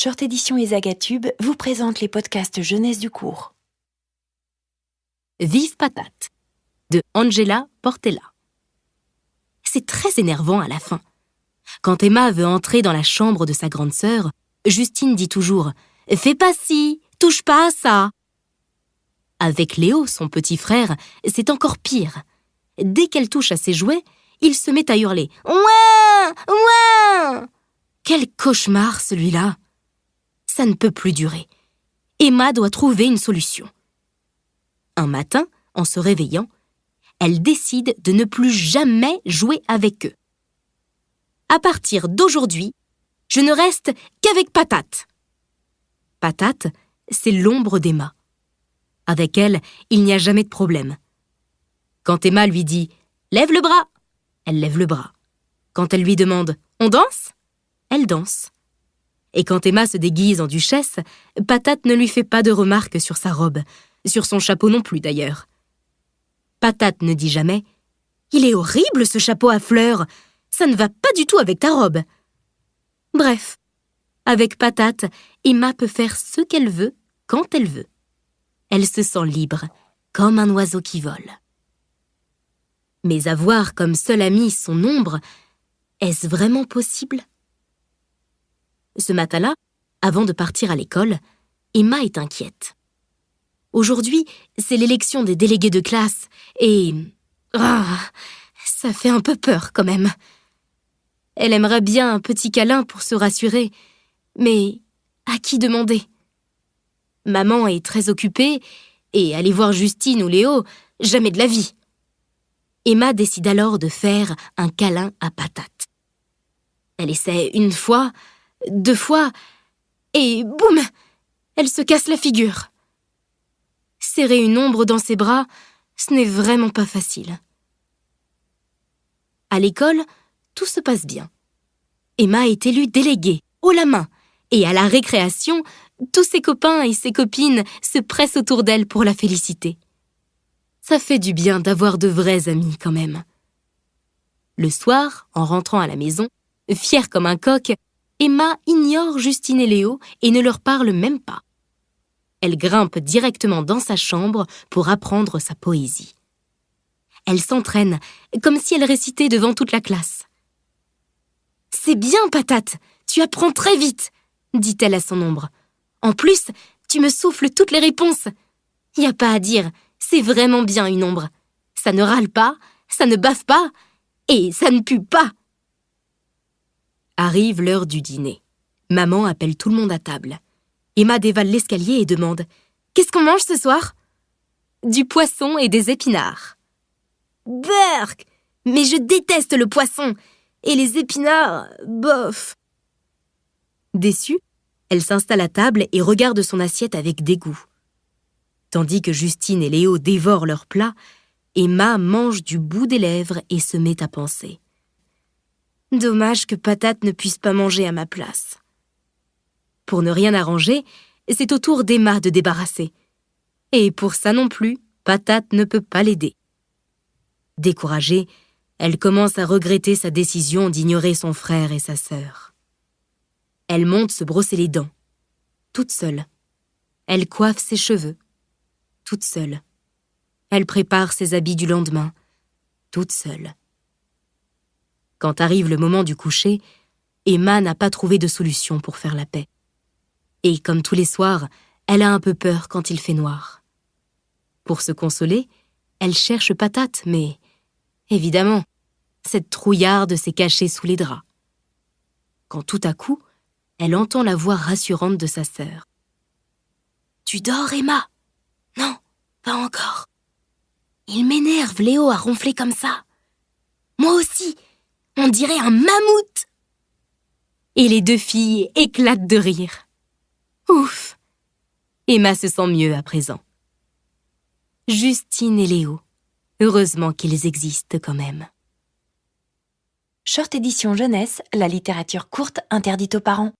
Short Édition et Zagatube vous présente les podcasts jeunesse du cours. Vive Patate de Angela Portela. C'est très énervant à la fin. Quand Emma veut entrer dans la chambre de sa grande sœur, Justine dit toujours « Fais pas ci, touche pas à ça ». Avec Léo, son petit frère, c'est encore pire. Dès qu'elle touche à ses jouets, il se met à hurler « Ouin, ouin !» Quel cauchemar celui-là! Ça ne peut plus durer. Emma doit trouver une solution. Un matin, en se réveillant, elle décide de ne plus jamais jouer avec eux. À partir d'aujourd'hui, je ne reste qu'avec Patate. Patate, c'est l'ombre d'Emma. Avec elle, il n'y a jamais de problème. Quand Emma lui dit « Lève le bras », elle lève le bras. Quand elle lui demande « On danse ?» elle danse. Et quand Emma se déguise en duchesse, Patate ne lui fait pas de remarques sur sa robe, sur son chapeau non plus d'ailleurs. Patate ne dit jamais « Il est horrible ce chapeau à fleurs, ça ne va pas du tout avec ta robe ». Bref, avec Patate, Emma peut faire ce qu'elle veut, quand elle veut. Elle se sent libre, comme un oiseau qui vole. Mais avoir comme seule amie son ombre, est-ce vraiment possible ? Ce matin-là, avant de partir à l'école, Emma est inquiète. Aujourd'hui, c'est l'élection des délégués de classe et... ça fait un peu peur quand même. Elle aimerait bien un petit câlin pour se rassurer, mais à qui demander ? Maman est très occupée et aller voir Justine ou Léo, jamais de la vie. Emma décide alors de faire un câlin à Patate. Elle essaie une fois, 2 fois, et boum, elle se casse la figure. Serrer une ombre dans ses bras, ce n'est vraiment pas facile. À l'école, tout se passe bien. Emma est élue déléguée, haut la main, et à la récréation, tous ses copains et ses copines se pressent autour d'elle pour la féliciter. Ça fait du bien d'avoir de vrais amis quand même. Le soir, en rentrant à la maison, fière comme un coq, Emma ignore Justine et Léo et ne leur parle même pas. Elle grimpe directement dans sa chambre pour apprendre sa poésie. Elle s'entraîne, comme si elle récitait devant toute la classe. « C'est bien, Patate, tu apprends très vite !» dit-elle à son ombre. « En plus, tu me souffles toutes les réponses. Y a pas à dire, c'est vraiment bien une ombre. Ça ne râle pas, ça ne baffe pas, et ça ne pue pas !» Arrive l'heure du dîner. Maman appelle tout le monde à table. Emma dévale l'escalier et demande « Qu'est-ce qu'on mange ce soir ?»« Du poisson et des épinards. »« Berk ! Mais je déteste le poisson ! Et les épinards, bof !» Déçue, elle s'installe à table et regarde son assiette avec dégoût. Tandis que Justine et Léo dévorent leur plat, Emma mange du bout des lèvres et se met à penser. Dommage que Patate ne puisse pas manger à ma place. Pour ne rien arranger, c'est au tour d'Emma de débarrasser. Et pour ça non plus, Patate ne peut pas l'aider. Découragée, elle commence à regretter sa décision d'ignorer son frère et sa sœur. Elle monte se brosser les dents, toute seule. Elle coiffe ses cheveux, toute seule. Elle prépare ses habits du lendemain, toute seule. Quand arrive le moment du coucher, Emma n'a pas trouvé de solution pour faire la paix. Et comme tous les soirs, elle a un peu peur quand il fait noir. Pour se consoler, elle cherche Patate, mais évidemment, cette trouillarde s'est cachée sous les draps. Quand tout à coup, elle entend la voix rassurante de sa sœur. « Tu dors, Emma ?»« Non, pas encore. Il m'énerve, Léo, à ronfler comme ça. Moi aussi, on dirait un mammouth !» Et les 2 filles éclatent de rire. Ouf! Emma se sent mieux à présent. Justine et Léo, heureusement qu'ils existent quand même. Short Édition jeunesse, la littérature courte interdite aux parents.